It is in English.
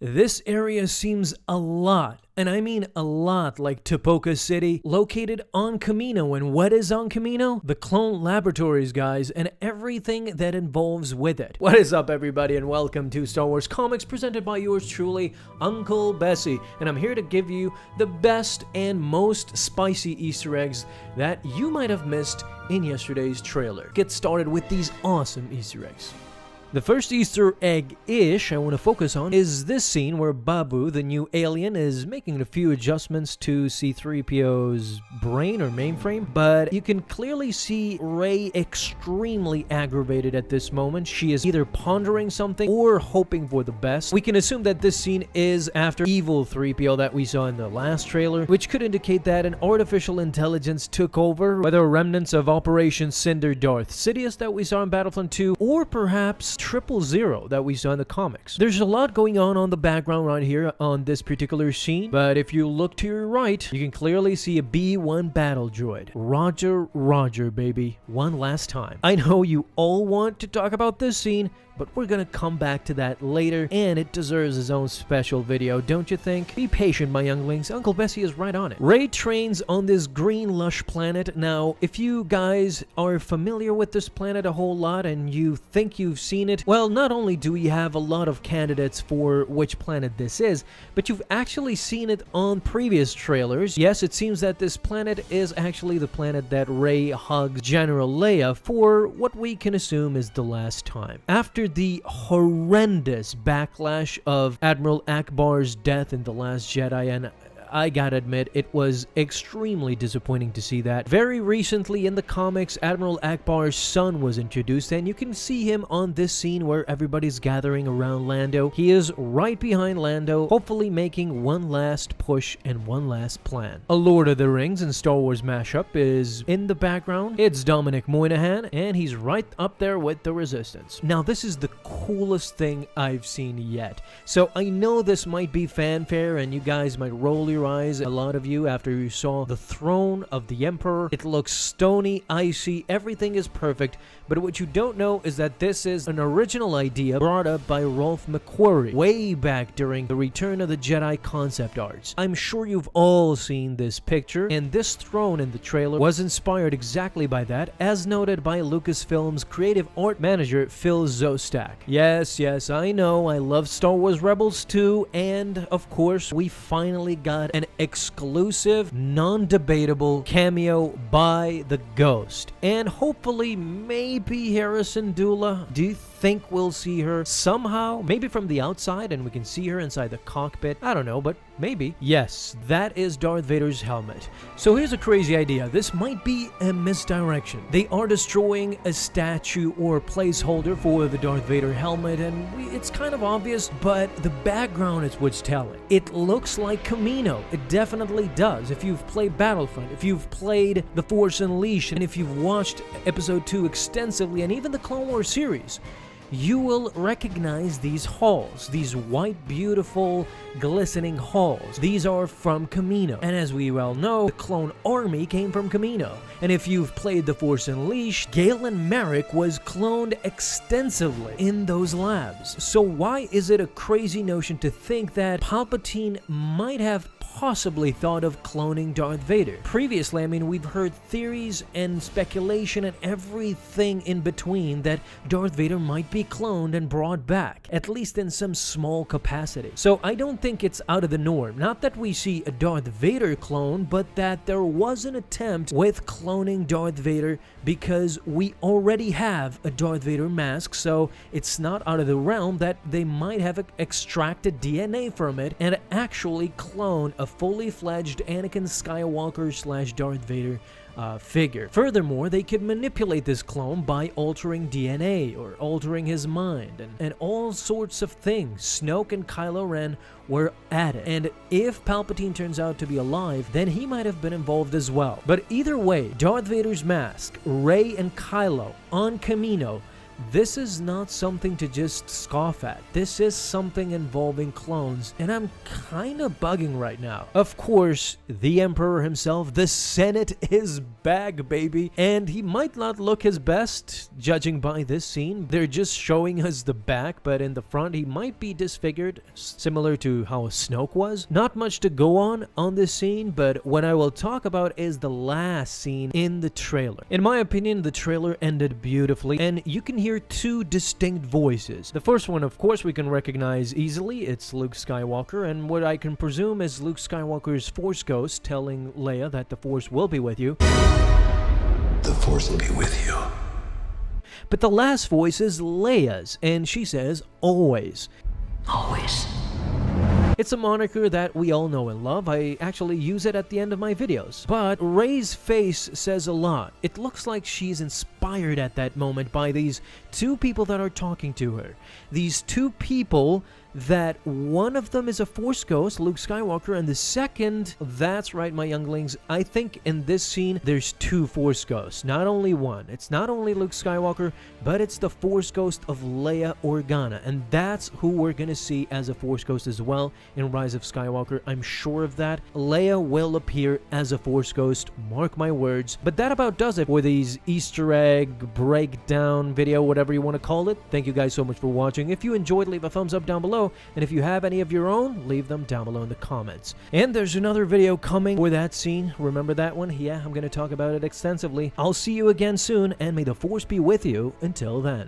This area seems a lot, and I mean a lot, like Topoka City, located on Kamino. And what is on Kamino? The clone laboratories, guys, and everything that involves with it. What is up, everybody, and welcome to Star Wars Comics, presented by yours truly, Uncle Bessie. And I'm here to give you the best and most spicy Easter eggs that you might have missed in yesterday's trailer. Get started with these awesome Easter eggs. The first Easter egg-ish I want to focus on is this scene where Babu, the new alien, is making a few adjustments to C-3PO's brain or mainframe, but you can clearly see Rey extremely aggravated at this moment. She is either pondering something or hoping for the best. We can assume that this scene is after evil Threepio that we saw in the last trailer, which could indicate that an artificial intelligence took over, whether remnants of Operation Cinder Darth Sidious that we saw in Battlefront 2, or perhaps 000 that we saw in the comics. There's a lot going on the background right here on this particular scene, but if you look to your right, you can clearly see a B-1 battle droid. Roger, Roger, baby. One last time. I know you all want to talk about this scene, but we're gonna come back to that later, and it deserves its own special video, don't you think? Be patient, my younglings. Uncle Bessie is right on it. Rey trains on this green lush planet. Now, if you guys are familiar with this planet a whole lot and you think you've seen it, well, not only do we have a lot of candidates for which planet this is, but you've actually seen it on previous trailers. Yes, it seems that this planet is actually the planet that Rey hugs General Leia for what we can assume is the last time. After the horrendous backlash of Admiral Akbar's death in The Last Jedi, and I gotta admit, it was extremely disappointing to see that. Very recently in the comics, Admiral Akbar's son was introduced, and you can see him on this scene where everybody's gathering around Lando. He is right behind Lando, hopefully making one last push and one last plan. A Lord of the Rings and Star Wars mashup is in the background. It's Dominic Moynihan, and he's right up there with the Resistance. Now, this is the coolest thing I've seen yet. So I know this might be fanfare, and you guys might roll your eyes, a lot of you, after you saw the throne of the Emperor. It looks stony, icy, everything is perfect, but what you don't know is that this is an original idea brought up by Rolf McQuarrie way back during the Return of the Jedi concept arts. I'm sure you've all seen this picture, and this throne in the trailer was inspired exactly by that, as noted by Lucasfilm's creative art manager Phil Szostak. Yes, I know, I love Star Wars Rebels too, and of course, we finally got an exclusive, non-debatable cameo by the Ghost. And hopefully, maybe Harrison Dula. Do you think we'll see her somehow? Maybe from the outside and we can see her inside the cockpit. I don't know, but maybe. Yes, that is Darth Vader's helmet. So here's a crazy idea. This might be a misdirection. They are destroying a statue or placeholder for the Darth Vader helmet, and it's kind of obvious, but the background is what's telling. It looks like Kamino. It definitely does. If you've played Battlefront, if you've played The Force Unleashed, and if you've watched Episode 2 extensively, and even the Clone Wars series, you will recognize these halls, these white, beautiful, glistening halls. These are from Kamino. And as we well know, the clone army came from Kamino. And if you've played The Force Unleashed, Galen Merrick was cloned extensively in those labs. So why is it a crazy notion to think that Palpatine might have possibly thought of cloning Darth Vader? Previously, I mean, we've heard theories and speculation and everything in between that Darth Vader might be cloned and brought back, at least in some small capacity. So I don't think it's out of the norm. Not that we see a Darth Vader clone, but that there was an attempt with cloning Darth Vader, because we already have a Darth Vader mask, so it's not out of the realm that they might have extracted DNA from it and actually clone a fully fledged Anakin Skywalker / Darth Vader figure. Furthermore, they could manipulate this clone by altering DNA or altering his mind and all sorts of things. Snoke and Kylo Ren were at it. And if Palpatine turns out to be alive, then he might have been involved as well. But either way, Darth Vader's mask, Rey and Kylo on Kamino, this is not something to just scoff at. This is something involving clones, and I'm kinda bugging right now. Of course, the Emperor himself, the Senate is back, baby, and he might not look his best, judging by this scene. They're just showing us the back, but in the front he might be disfigured, similar to how Snoke was. Not much to go on this scene, but what I will talk about is the last scene in the trailer. In my opinion, the trailer ended beautifully, and you can hear two distinct voices. The first one, of course, we can recognize easily. It's Luke Skywalker, and what I can presume is Luke Skywalker's Force Ghost telling Leia that the Force will be with you. The Force will be with you. But the last voice is Leia's, and she says, always. Always. It's a moniker that we all know and love. I actually use it at the end of my videos. But Rey's face says a lot. It looks like she's inspired at that moment by these two people that are talking to her. These two people that one of them is a Force Ghost, Luke Skywalker, and the second, that's right, my younglings, I think in this scene, there's two Force Ghosts, not only one. It's not only Luke Skywalker, but it's the Force Ghost of Leia Organa, and that's who we're gonna see as a Force Ghost as well in Rise of Skywalker. I'm sure of that. Leia will appear as a Force Ghost, mark my words. But that about does it for these Easter egg breakdown video, whatever you want to call it. Thank you guys so much for watching. If you enjoyed, leave a thumbs up down below. And if you have any of your own, leave them down below in the comments. And there's another video coming for that scene. Remember that one? Yeah, I'm going to talk about it extensively. I'll see you again soon, and may the Force be with you until then.